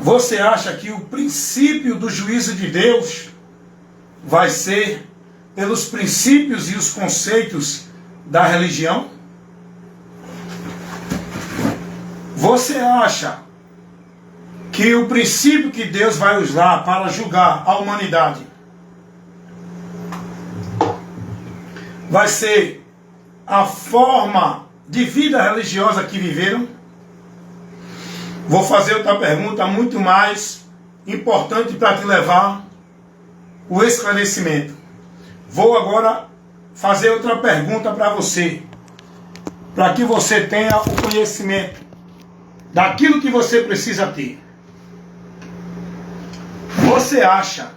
Você acha que o princípio do juízo de Deus vai ser pelos princípios e os conceitos da religião? Você acha que o princípio que Deus vai usar para julgar a humanidade vai ser a forma de vida religiosa que viveram? Vou fazer outra pergunta muito mais importante para te levar o esclarecimento. Vou agora fazer outra pergunta para você, para que você tenha o conhecimento daquilo que você precisa ter. Você acha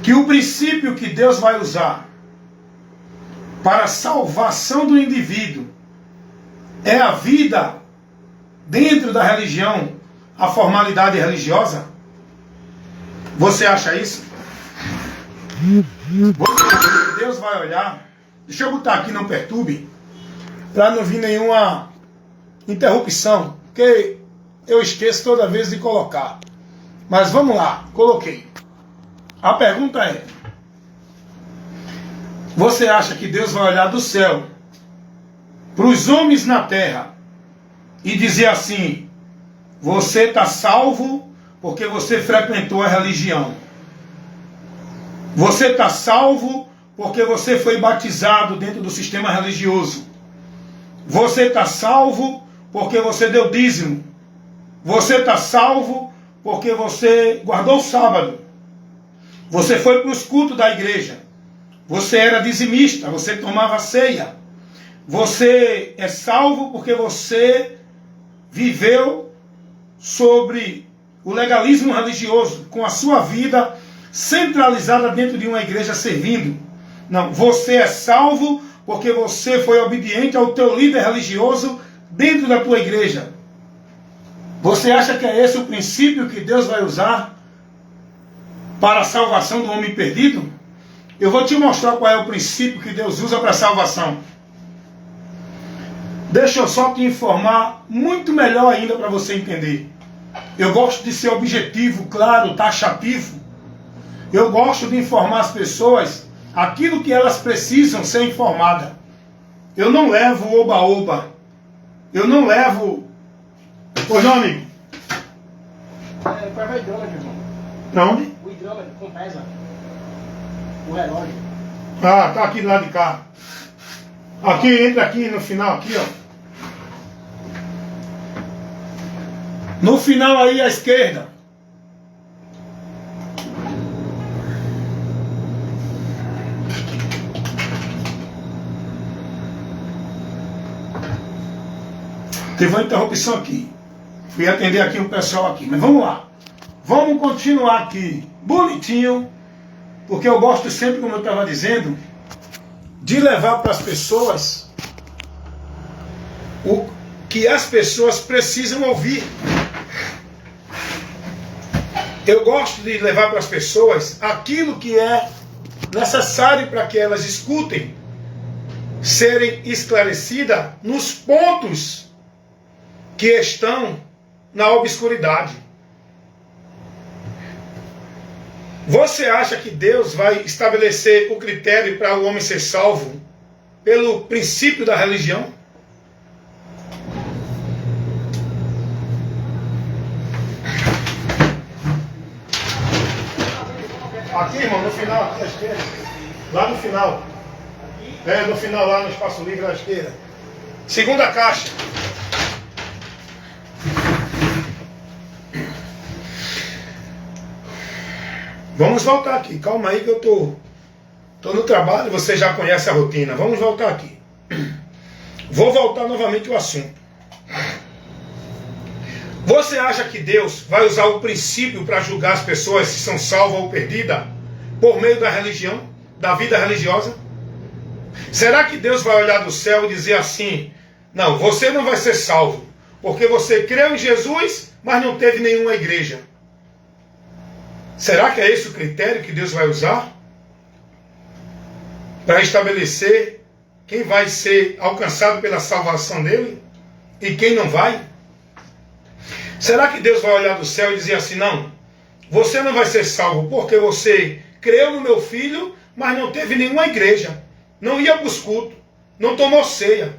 que o princípio que Deus vai usar para a salvação do indivíduo é a vida dentro da religião, a formalidade religiosa? Você acha isso? Você acha que Deus vai olhar? Deixa eu botar aqui, não perturbe, para não vir nenhuma interrupção, porque eu esqueço toda vez de colocar. Mas vamos lá, coloquei. A pergunta é: você acha que Deus vai olhar do céu para os homens na terra e dizer assim: você está salvo porque você frequentou a religião, você está salvo porque você foi batizado dentro do sistema religioso, você está salvo porque você deu dízimo, você está salvo porque você guardou o sábado, você foi para os cultos da igreja, você era dizimista, você tomava ceia, você é salvo porque você viveu sobre o legalismo religioso, com a sua vida centralizada dentro de uma igreja servindo. Não, você é salvo porque você foi obediente ao teu líder religioso dentro da tua igreja. Você acha que é esse o princípio que Deus vai usar para a salvação do homem perdido? Eu vou te mostrar qual é o princípio que Deus usa para a salvação. Deixa eu só te informar muito melhor ainda para você entender. Eu gosto de ser objetivo, claro, taxativo. Eu gosto de informar as pessoas aquilo que elas precisam ser informadas. Eu não levo oba-oba. Eu não levo... Pois não, amigo? Para o hidrômetro, irmão. Não? O hidrômetro, com pesa. O relógio. Ah, tá aqui do lado de cá. Aqui, entra aqui no final, aqui, ó. No final aí à esquerda. Teve uma interrupção aqui. Fui atender aqui o pessoal aqui. Mas vamos lá. Vamos continuar aqui. Bonitinho. Porque eu gosto sempre, como eu estava dizendo, de levar para as pessoas o que as pessoas precisam ouvir. Eu gosto de levar para as pessoas aquilo que é necessário para que elas escutem, serem esclarecidas nos pontos que estão na obscuridade. Você acha que Deus vai estabelecer o critério para o homem ser salvo pelo princípio da religião? Aqui, irmão, no final, aqui à esquerda. Lá no final. É, no final, lá no espaço livre à esquerda. Segunda caixa. Vamos voltar aqui. Calma aí que eu tô no trabalho, você já conhece a rotina. Vamos voltar aqui. Vou voltar novamente ao assunto. Você acha que Deus vai usar o princípio para julgar as pessoas se são salvas ou perdidas por meio da religião, da vida religiosa? Será que Deus vai olhar do céu e dizer assim: não, você não vai ser salvo porque você creu em Jesus, mas não teve nenhuma igreja? Será que é esse o critério que Deus vai usar para estabelecer quem vai ser alcançado pela salvação dele e quem não vai? Será que Deus vai olhar do céu e dizer assim, não, você não vai ser salvo porque você creu no meu filho, mas não teve nenhuma igreja, não ia para os cultos, não tomou ceia,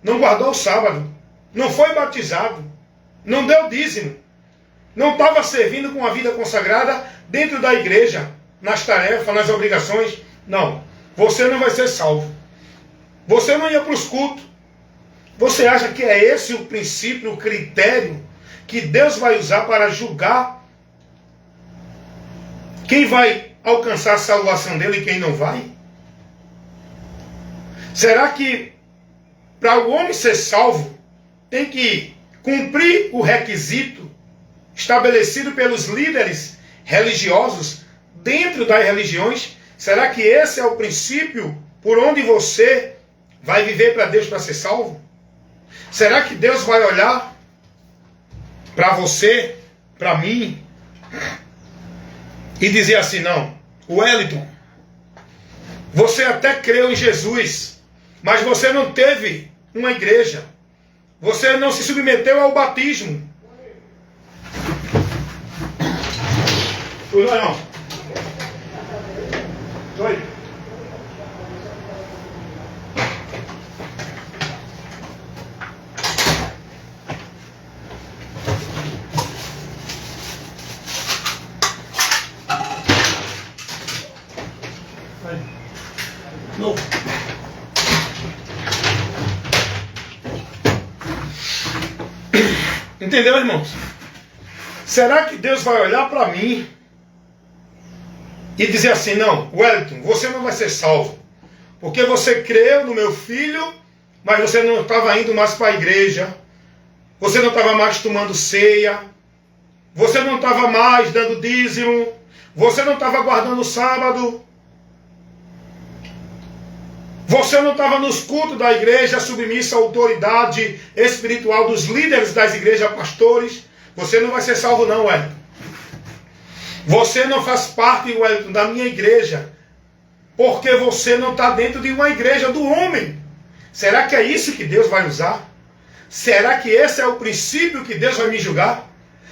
não guardou o sábado, não foi batizado, não deu dízimo, não estava servindo com a vida consagrada dentro da igreja, nas tarefas, nas obrigações? Não, você não vai ser salvo. Você não ia para os cultos. Você acha que é esse o princípio, o critério que Deus vai usar para julgar quem vai alcançar a salvação dele e quem não vai? Será que para o homem ser salvo tem que cumprir o requisito estabelecido pelos líderes religiosos dentro das religiões? Será que esse é o princípio por onde você vai viver para Deus para ser salvo? Será que Deus vai olhar para você, para mim, e dizer assim, não, Wellington, você até creu em Jesus, mas você não teve uma igreja, você não se submeteu ao batismo. Tudo bem, irmão? Oi. Não. Entendeu, irmãos? Será que Deus vai olhar para mim e dizer assim, não, Wellington, você não vai ser salvo, porque você creu no meu filho, mas você não estava indo mais para a igreja, você não estava mais tomando ceia, você não estava mais dando dízimo, você não estava guardando o sábado, você não estava nos cultos da igreja, submissa à autoridade espiritual dos líderes das igrejas, pastores. Você não vai ser salvo não, Wellington. Você não faz parte, Wellington, da minha igreja, porque você não está dentro de uma igreja do homem. Será que é isso que Deus vai usar? Será que esse é o princípio que Deus vai me julgar?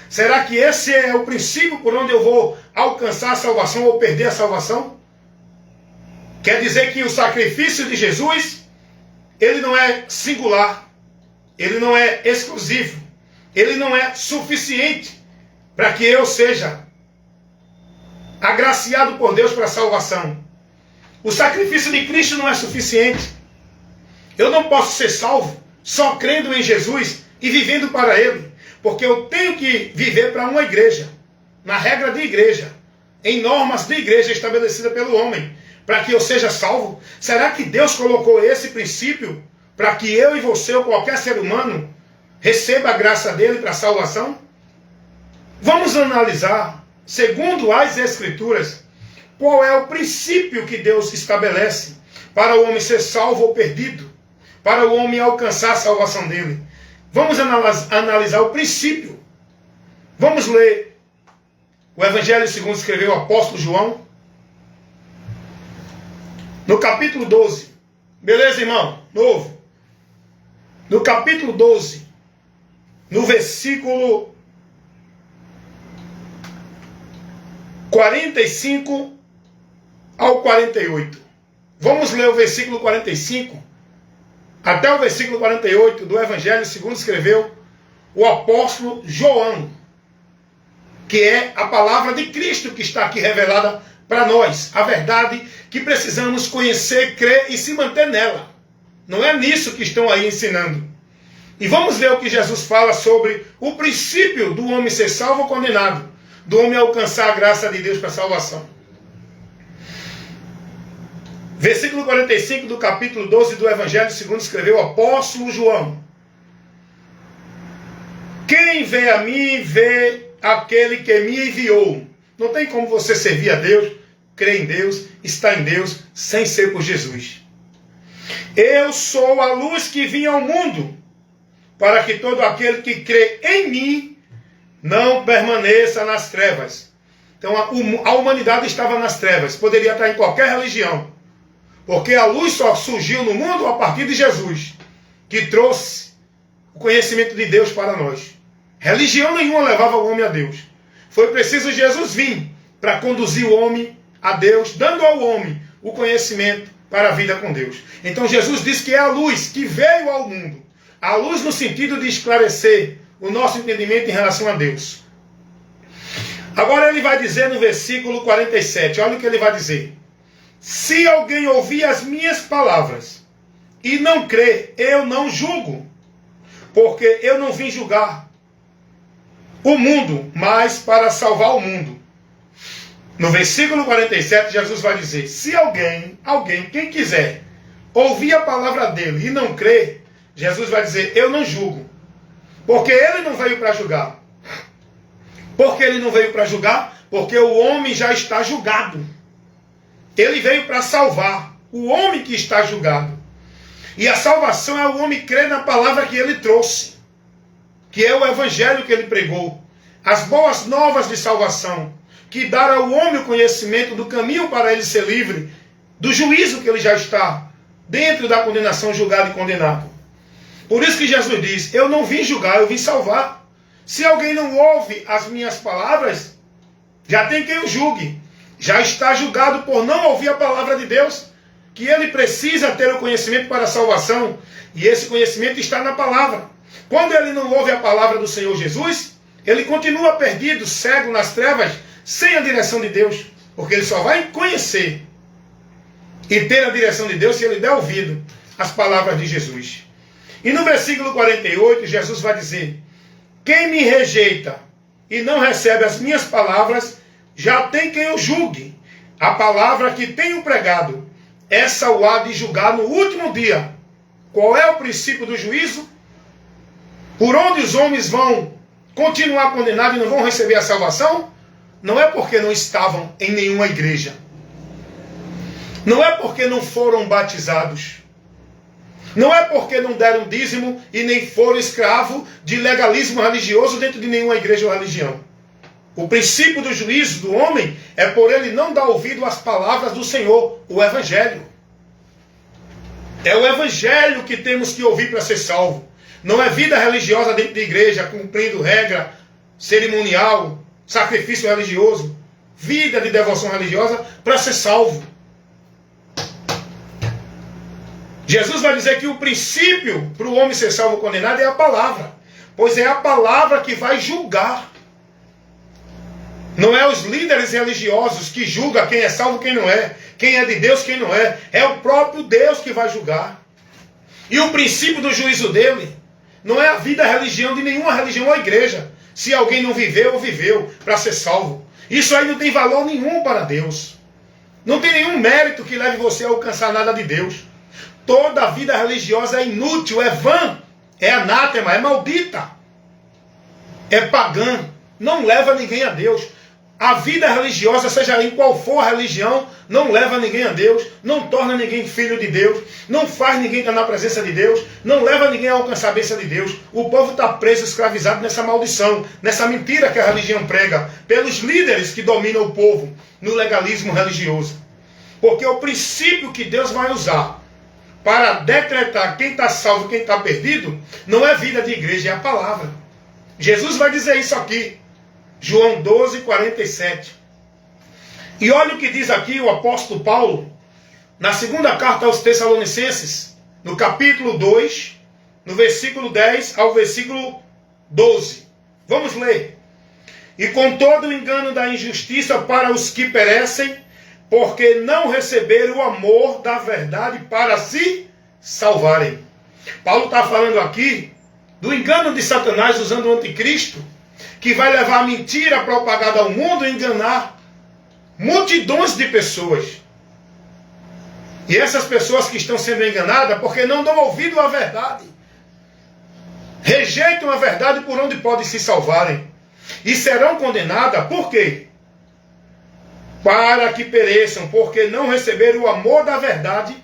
Será que esse é o princípio por onde eu vou alcançar a salvação ou perder a salvação? Quer dizer que o sacrifício de Jesus, ele não é singular, ele não é exclusivo, ele não é suficiente para que eu seja agraciado por Deus para a salvação. O sacrifício de Cristo não é suficiente. Eu não posso ser salvo só crendo em Jesus e vivendo para Ele, porque eu tenho que viver para uma igreja, na regra de igreja, em normas de igreja estabelecida pelo homem, para que eu seja salvo. Será que Deus colocou esse princípio para que eu e você ou qualquer ser humano receba a graça dele para a salvação? Vamos analisar, segundo as Escrituras, qual é o princípio que Deus estabelece para o homem ser salvo ou perdido, para o homem alcançar a salvação dele. Vamos analisar o princípio. Vamos ler o Evangelho segundo escreveu o apóstolo João, no capítulo 12. Beleza, irmão? Novo. No capítulo 12, no versículo 45 ao 48. Vamos ler o versículo 45 até o versículo 48 do Evangelho segundo escreveu o apóstolo João, que é a palavra de Cristo que está aqui revelada para nós, a verdade que precisamos conhecer, crer e se manter nela. Não é nisso que estão aí ensinando. E vamos ver o que Jesus fala sobre o princípio do homem ser salvo ou condenado, do homem alcançar a graça de Deus para a salvação. Versículo 45 do capítulo 12 do Evangelho segundo escreveu o apóstolo João. Quem vê a mim, vê aquele que me enviou. Não tem como você servir a Deus, crer em Deus, estar em Deus, sem ser por Jesus. Eu sou a luz que vim ao mundo, para que todo aquele que crê em mim não permaneça nas trevas. Então a humanidade estava nas trevas, poderia estar em qualquer religião, porque a luz só surgiu no mundo a partir de Jesus, que trouxe o conhecimento de Deus para nós. Religião nenhuma levava o homem a Deus. Foi preciso Jesus vir para conduzir o homem a Deus, dando ao homem o conhecimento para a vida com Deus. Então Jesus diz que é a luz que veio ao mundo. A luz no sentido de esclarecer o nosso entendimento em relação a Deus. Agora ele vai dizer no versículo 47, olha o que ele vai dizer. Se alguém ouvir as minhas palavras e não crer, eu não julgo, porque eu não vim julgar o mundo, mas para salvar o mundo. No versículo 47, Jesus vai dizer, se alguém, quem quiser, ouvir a palavra dele e não crer, Jesus vai dizer, eu não julgo, porque ele não veio para julgar. Por que ele não veio para julgar? Porque o homem já está julgado. Ele veio para salvar o homem que está julgado. E a salvação é o homem crer na palavra que ele trouxe, que é o evangelho que ele pregou. As boas novas de salvação, que dá ao homem o conhecimento do caminho para ele ser livre, do juízo que ele já está, dentro da condenação, julgado e condenado. Por isso que Jesus diz, eu não vim julgar, eu vim salvar. Se alguém não ouve as minhas palavras, já tem quem o julgue. Já está julgado por não ouvir a palavra de Deus, que ele precisa ter o conhecimento para a salvação, e esse conhecimento está na palavra. Quando ele não ouve a palavra do Senhor Jesus, ele continua perdido, cego nas trevas, sem a direção de Deus, porque ele só vai conhecer e ter a direção de Deus se ele der ouvido às palavras de Jesus. E no versículo 48, Jesus vai dizer, quem me rejeita e não recebe as minhas palavras, já tem quem o julgue. A palavra que tenho pregado, essa o há de julgar no último dia. Qual é o princípio do juízo? Por onde os homens vão continuar condenados e não vão receber a salvação? Não é porque não estavam em nenhuma igreja. Não é porque não foram batizados. Não é porque não deram dízimo e nem foram escravos de legalismo religioso dentro de nenhuma igreja ou religião. O princípio do juízo do homem é por ele não dar ouvido às palavras do Senhor, o Evangelho. É o Evangelho que temos que ouvir para ser salvo. Não é vida religiosa dentro da igreja, cumprindo regra cerimonial, sacrifício religioso, vida de devoção religiosa para ser salvo. Jesus vai dizer que o princípio para o homem ser salvo ou condenado é a palavra. Pois é a palavra que vai julgar. Não é os líderes religiosos que julgam quem é salvo e quem não é. Quem é de Deus, quem não é. É o próprio Deus que vai julgar. E o princípio do juízo dele não é a vida religião de nenhuma religião ou igreja. Se alguém não viveu ou viveu para ser salvo. Isso aí não tem valor nenhum para Deus. Não tem nenhum mérito que leve você a alcançar nada de Deus. Toda a vida religiosa é inútil, é vã, é anátema, é maldita, é pagã, não leva ninguém a Deus. A vida religiosa, seja em qual for a religião, não leva ninguém a Deus, não torna ninguém filho de Deus, não faz ninguém estar na presença de Deus, não leva ninguém a alcançar a bênção de Deus. O povo está preso, escravizado nessa maldição, nessa mentira que a religião prega, pelos líderes que dominam o povo no legalismo religioso. Porque o princípio que Deus vai usar para decretar quem está salvo e quem está perdido, não é vida de igreja, é a palavra. Jesus vai dizer isso aqui, João 12, 47. E olha o que diz aqui o apóstolo Paulo, na segunda carta aos Tessalonicenses, no capítulo 2, no versículo 10 ao versículo 12. Vamos ler. E com todo o engano da injustiça para os que perecem, porque não receberam o amor da verdade para se salvarem. Paulo está falando aqui do engano de Satanás usando o anticristo, que vai levar a mentira propagada ao mundo e enganar multidões de pessoas. E essas pessoas que estão sendo enganadas porque não dão ouvido à verdade, rejeitam a verdade por onde podem se salvarem, e serão condenadas, por quê? Para que pereçam, porque não receberam o amor da verdade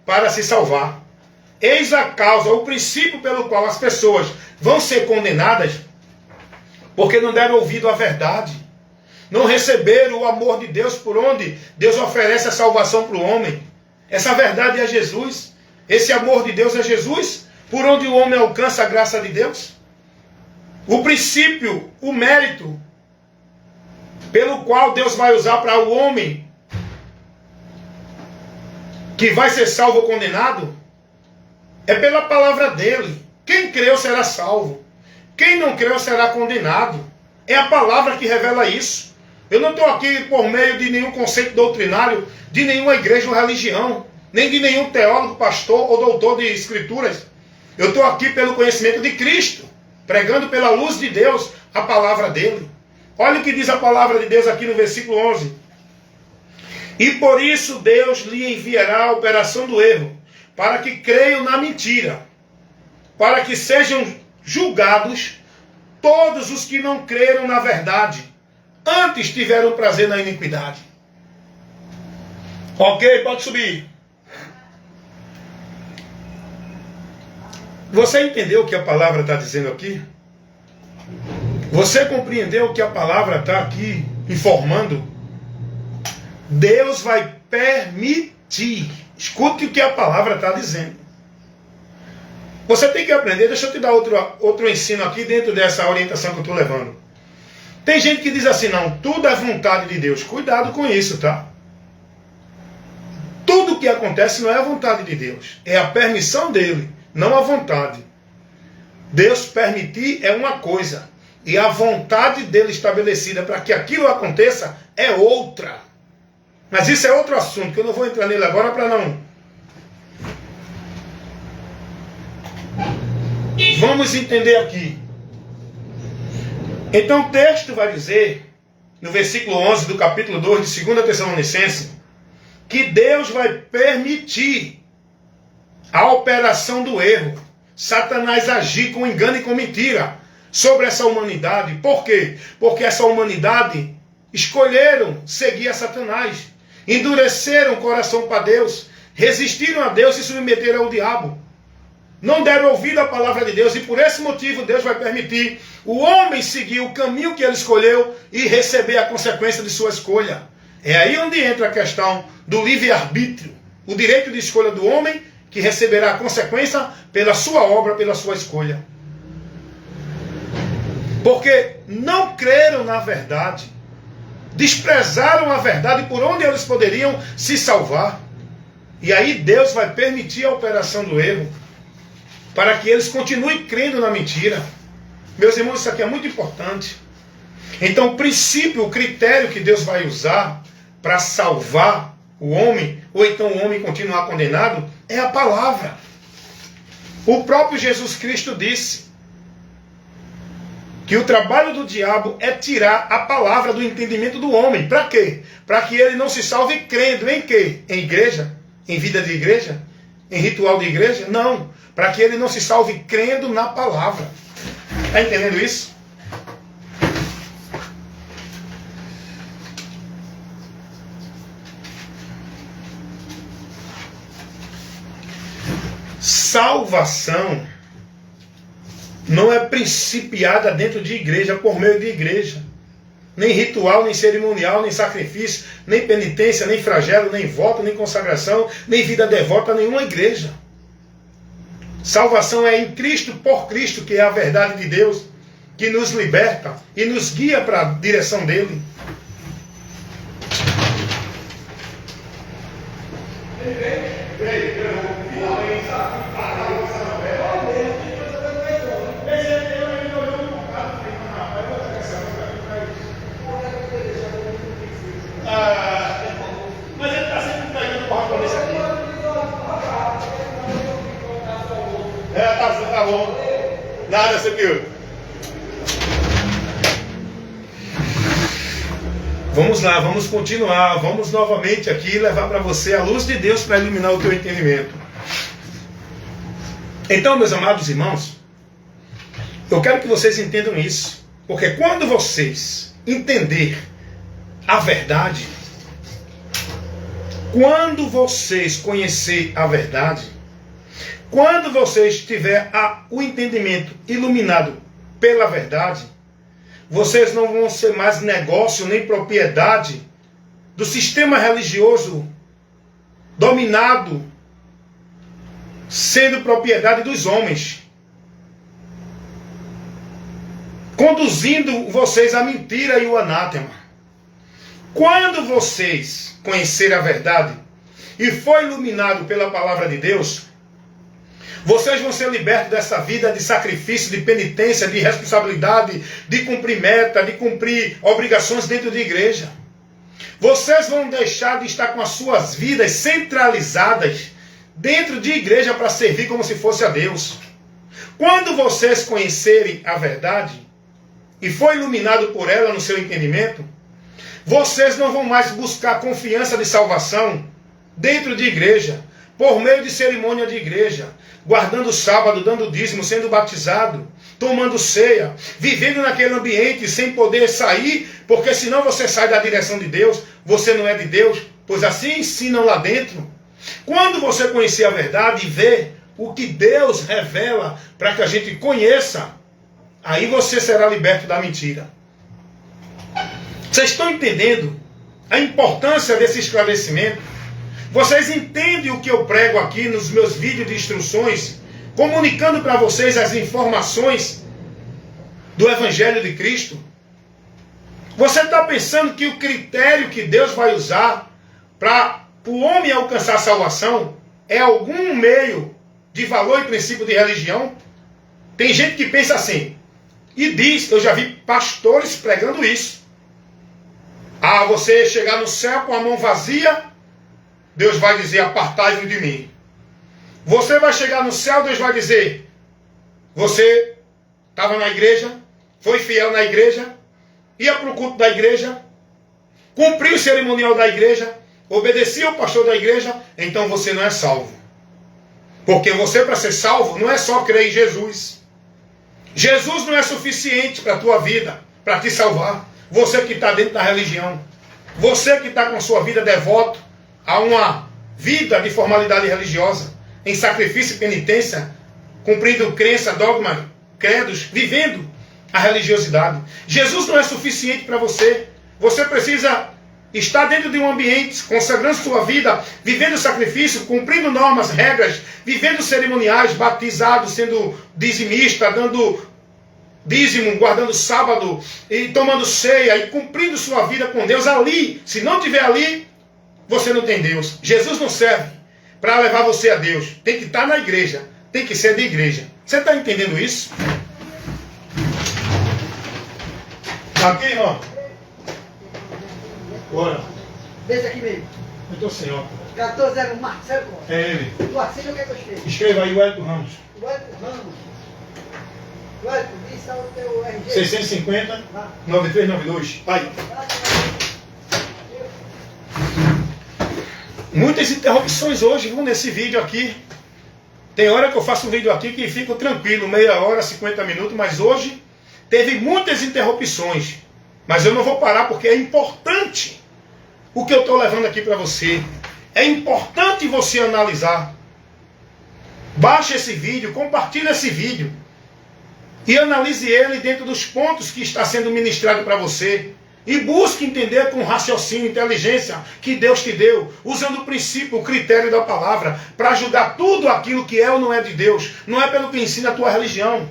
para se salvar. Eis a causa, o princípio pelo qual as pessoas vão ser condenadas, porque não deram ouvido à verdade. Não receberam o amor de Deus por onde Deus oferece a salvação para o homem. Essa verdade é Jesus. Esse amor de Deus é Jesus, por onde o homem alcança a graça de Deus. O princípio, o mérito, pelo qual Deus vai usar para o homem que vai ser salvo ou condenado, é pela palavra dele. Quem creu será salvo. Quem não creu será condenado. É a palavra que revela isso. Eu não estou aqui por meio de nenhum conceito doutrinário, de nenhuma igreja ou religião, nem de nenhum teólogo, pastor ou doutor de escrituras. Eu estou aqui pelo conhecimento de Cristo, pregando pela luz de Deus a palavra dele. Olha o que diz a palavra de Deus aqui no versículo 11. E por isso Deus lhe enviará a operação do erro, para que creiam na mentira, para que sejam julgados todos os que não creram na verdade, antes tiveram prazer na iniquidade. Ok, pode subir. Você entendeu o que a palavra está dizendo aqui? Você compreendeu o que a palavra está aqui informando? Deus vai permitir. Escute o que a palavra está dizendo. Você tem que aprender. Deixa eu te dar outro ensino aqui dentro dessa orientação que eu estou levando. Tem gente que diz assim, não, tudo é vontade de Deus. Cuidado com isso, tá? Tudo que acontece não é a vontade de Deus. É a permissão dele, não a vontade. Deus permitir é uma coisa. E a vontade dele estabelecida para que aquilo aconteça é outra. Mas isso é outro assunto, que eu não vou entrar nele agora para não. Vamos entender aqui. Então o texto vai dizer, no versículo 11 do capítulo 2 de 2 Tessalonicenses, que Deus vai permitir a operação do erro. Satanás agir com engano e com mentira sobre essa humanidade. Por quê? Porque essa humanidade escolheram seguir a Satanás. Endureceram o coração para Deus, resistiram a Deus e se submeteram ao diabo. Não deram ouvido à palavra de Deus e por esse motivo Deus vai permitir o homem seguir o caminho que ele escolheu e receber a consequência de sua escolha. É aí onde entra a questão do livre-arbítrio, o direito de escolha do homem que receberá a consequência pela sua obra, pela sua escolha. Porque não creram na verdade. Desprezaram a verdade por onde eles poderiam se salvar. E aí Deus vai permitir a operação do erro para que eles continuem crendo na mentira. Meus irmãos, isso aqui é muito importante. Então o princípio, o critério que Deus vai usar para salvar o homem, ou então o homem continuar condenado, é a palavra. O próprio Jesus Cristo disse que o trabalho do diabo é tirar a palavra do entendimento do homem. Para quê? Para que ele não se salve crendo em quê? Em igreja? Em vida de igreja? Em ritual de igreja? Não. Para que ele não se salve crendo na palavra. Está entendendo isso? Salvação não é principiada dentro de igreja, por meio de igreja. Nem ritual, nem cerimonial, nem sacrifício, nem penitência, nem flagelo, nem voto, nem consagração, nem vida devota a nenhuma igreja. Salvação é em Cristo, por Cristo, que é a verdade de Deus, que nos liberta e nos guia para a direção dele. Mas ele está sempre pegando porra para isso aqui. Tá bom. Nada, CPU. Vamos lá, vamos continuar. Vamos novamente aqui levar para você a luz de Deus para iluminar o teu entendimento. Então, meus amados irmãos, eu quero que vocês entendam isso. Porque quando vocês entenderem a verdade, quando vocês conhecer a verdade, quando vocês tiver o entendimento iluminado pela verdade, vocês não vão ser mais negócio nem propriedade do sistema religioso dominado, sendo propriedade dos homens. conduzindo vocês à mentira e o anátema. Quando vocês conhecerem a verdade e for iluminado pela palavra de Deus, vocês vão ser libertos dessa vida de sacrifício, de penitência, de responsabilidade, de cumprir meta, de cumprir obrigações dentro de igreja. Vocês vão deixar de estar com as suas vidas centralizadas dentro de igreja para servir como se fosse a Deus. Quando vocês conhecerem a verdade e for iluminado por ela no seu entendimento, vocês não vão mais buscar confiança de salvação dentro de igreja, por meio de cerimônia de igreja, guardando o sábado, dando dízimo, sendo batizado, tomando ceia, vivendo naquele ambiente sem poder sair, porque senão você sai da direção de Deus, você não é de Deus, pois assim ensinam lá dentro. Quando você conhecer a verdade e ver o que Deus revela para que a gente conheça, aí você será liberto da mentira. Vocês estão entendendo a importância desse esclarecimento? Vocês entendem o que eu prego aqui nos meus vídeos de instruções, comunicando para vocês as informações do Evangelho de Cristo? Você está pensando que o critério que Deus vai usar para o homem alcançar a salvação é algum meio de valor e princípio de religião? Tem gente que pensa assim, e diz, eu já vi pastores pregando isso. Ah, você chegar no céu com a mão vazia, Deus vai dizer, apartai-vos de mim. Você vai chegar no céu, Deus vai dizer, você estava na igreja, foi fiel na igreja, ia para o culto da igreja, cumpriu o cerimonial da igreja, obedecia ao pastor da igreja, então você não é salvo. Porque você, para ser salvo, não é só crer em Jesus. Jesus não é suficiente para a tua vida, para te salvar. Você que está dentro da religião, você que está com a sua vida devoto a uma vida de formalidade religiosa, em sacrifício e penitência, cumprindo crença, dogma, credos, vivendo a religiosidade. Jesus não é suficiente para você. Você precisa estar dentro de um ambiente, consagrando sua vida, vivendo sacrifício, cumprindo normas, regras, vivendo cerimoniais, batizado, sendo dizimista, dando dízimo, guardando sábado, e tomando ceia, e cumprindo sua vida com Deus ali. Se não tiver ali, você não tem Deus. Jesus não serve para levar você a Deus. Tem que estar na igreja, tem que ser de igreja. Você está entendendo isso? Aqui, irmão. Bora. Desde aqui mesmo. Eu estou sem óculos. 1401 Marcelo Costa. É ele. Do Arcílio, o que é que eu escrevo? Escreva aí o Hélio Ramos. Vamos. Hélio, diz só o teu RG. 650 9392. Pai. Muitas interrupções hoje, viu, nesse vídeo aqui. Tem hora que eu faço um vídeo aqui que fico tranquilo, meia hora, 50 minutos, mas hoje teve muitas interrupções. Mas eu não vou parar porque é importante o que eu estou levando aqui para você. É importante você analisar. Baixe esse vídeo, compartilhe esse vídeo e analise ele dentro dos pontos que está sendo ministrado para você. E busque entender com raciocínio, inteligência que Deus te deu, usando o princípio, o critério da palavra, para ajudar tudo aquilo que é ou não é de Deus. Não é pelo que ensina a tua religião.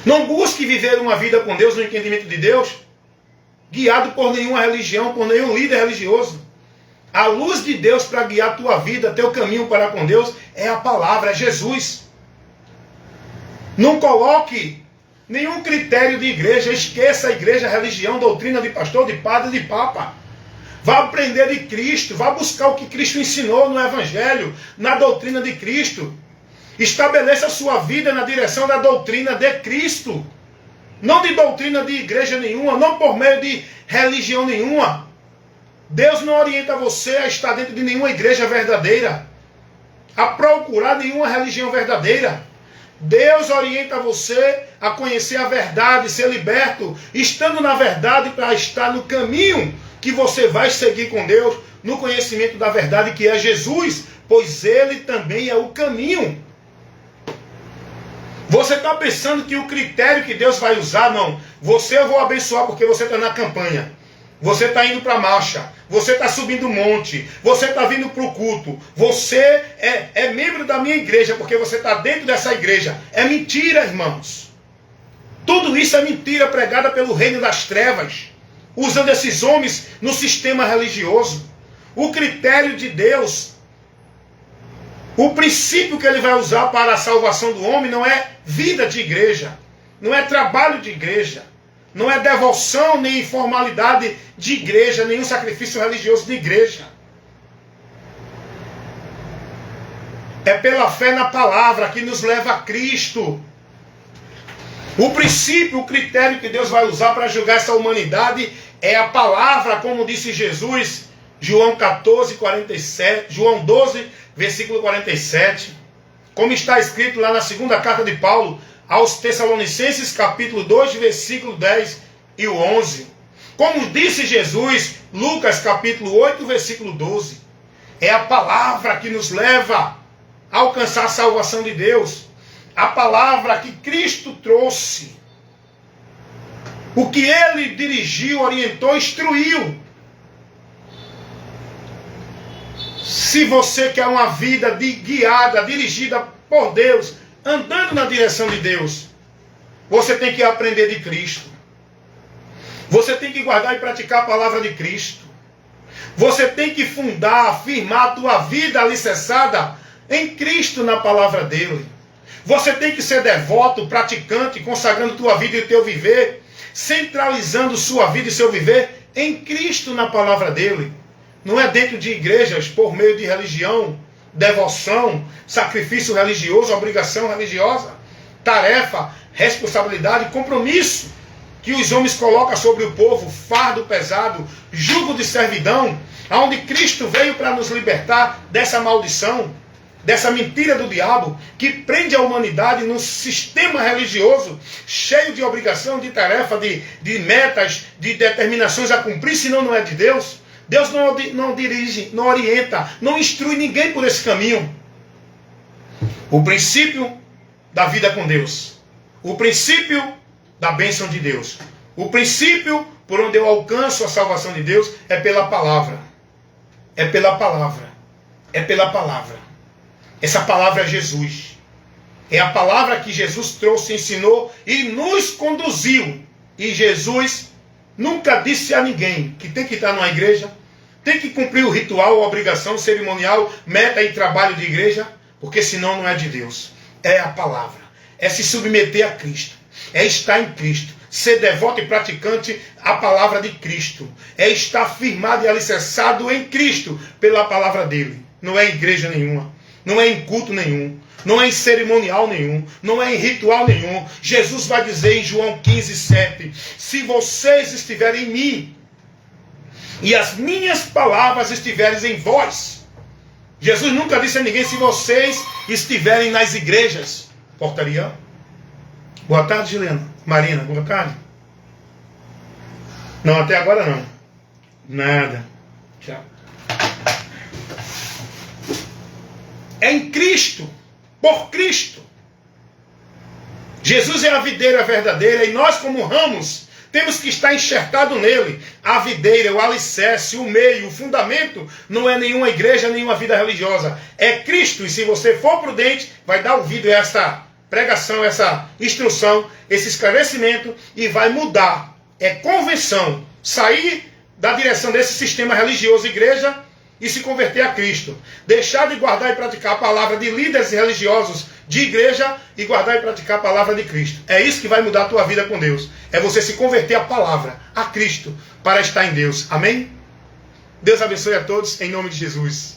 Não busque viver uma vida com Deus no entendimento de Deus, guiado por nenhuma religião, por nenhum líder religioso. A luz de Deus para guiar a tua vida, teu caminho para com Deus, é a palavra, é Jesus. Não coloque nenhum critério de igreja, esqueça a igreja, a religião, doutrina de pastor, de padre, de papa. Vá aprender de Cristo, vá buscar o que Cristo ensinou no Evangelho, na doutrina de Cristo. Estabeleça a sua vida na direção da doutrina de Cristo. Não de doutrina de igreja nenhuma, não por meio de religião nenhuma. Deus não orienta você a estar dentro de nenhuma igreja verdadeira, a procurar nenhuma religião verdadeira. Deus orienta você a conhecer a verdade, ser liberto, estando na verdade para estar no caminho que você vai seguir com Deus, no conhecimento da verdade que é Jesus, pois Ele também é o caminho. Você está pensando que o critério que Deus vai usar, não. Você eu vou abençoar porque você está na campanha. Você está indo para a marcha. Você está subindo o monte. Você está vindo para o culto. Você é membro da minha igreja porque você está dentro dessa igreja. É mentira, irmãos. Tudo Tudo isso é mentira pregada pelo reino das trevas, usando esses homens no sistema religioso. O critério de Deus, o princípio que ele vai usar para a salvação do homem não é vida de igreja, não é trabalho de igreja, não é devoção nem informalidade de igreja, nenhum sacrifício religioso de igreja. É pela fé na palavra que nos leva a Cristo. O princípio, o critério que Deus vai usar para julgar essa humanidade é a palavra, como disse Jesus, João 14, 47, João 12, versículo 47. Como está escrito lá na segunda carta de Paulo aos Tessalonicenses, capítulo 2, versículo 10 e o 11. Como disse Jesus, Lucas, capítulo 8, versículo 12. É a palavra que nos leva a alcançar a salvação de Deus. A palavra que Cristo trouxe. O que Ele dirigiu, orientou, instruiu. Se você quer uma vida guiada, dirigida por Deus, andando na direção de Deus, você tem que aprender de Cristo. Você tem que guardar e praticar a palavra de Cristo. Você tem que fundar, firmar a tua vida alicerçada em Cristo, na palavra dele. Você tem que ser devoto, praticante, consagrando tua vida e teu viver, centralizando sua vida e seu viver em Cristo, na palavra dele. Não é dentro de igrejas, por meio de religião, devoção, sacrifício religioso, obrigação religiosa, tarefa, responsabilidade, compromisso que os homens colocam sobre o povo, fardo pesado, jugo de servidão, aonde Cristo veio para nos libertar dessa maldição, dessa mentira do diabo, que prende a humanidade num sistema religioso, cheio de obrigação, de tarefa, de metas, de determinações a cumprir, senão não é de Deus. Deus não dirige, não orienta, não instrui ninguém por esse caminho. O princípio da vida com Deus, o princípio da bênção de Deus, o princípio por onde eu alcanço a salvação de Deus é pela palavra. É pela palavra. É pela palavra. Essa palavra é Jesus. É a palavra que Jesus trouxe, ensinou e nos conduziu. E Jesus nunca disse a ninguém que tem que estar numa igreja, tem que cumprir o ritual, a obrigação, cerimonial, meta e trabalho de igreja, porque senão não é de Deus. É a palavra. É se submeter a Cristo. É estar em Cristo. Ser devoto e praticante à palavra de Cristo. É estar firmado e alicerçado em Cristo pela palavra dele. Não é em igreja nenhuma. Não é em culto nenhum. Não é em cerimonial nenhum. Não é em ritual nenhum. Jesus vai dizer em João 15, 7. Se vocês estiverem em mim e as minhas palavras estiverem em vós. Jesus nunca disse a ninguém se vocês estiverem nas igrejas. Portaria. Boa tarde, Helena. Marina, boa tarde. Não, até agora não. Nada. Tchau. É em Cristo. Por Cristo. Jesus é a videira verdadeira e nós, como ramos, temos que estar enxertado nele. A videira, o alicerce, o meio, o fundamento não é nenhuma igreja, nenhuma vida religiosa. É Cristo. E se você for prudente, vai dar ouvido a essa pregação, essa instrução, esse esclarecimento e vai mudar. É convenção. Sair da direção desse sistema religioso, igreja, e se converter a Cristo. Deixar de guardar e praticar a palavra de líderes religiosos de igreja e guardar e praticar a palavra de Cristo. É isso que vai mudar a tua vida com Deus. É você se converter à palavra, a Cristo, para estar em Deus. Amém? Deus abençoe a todos, em nome de Jesus.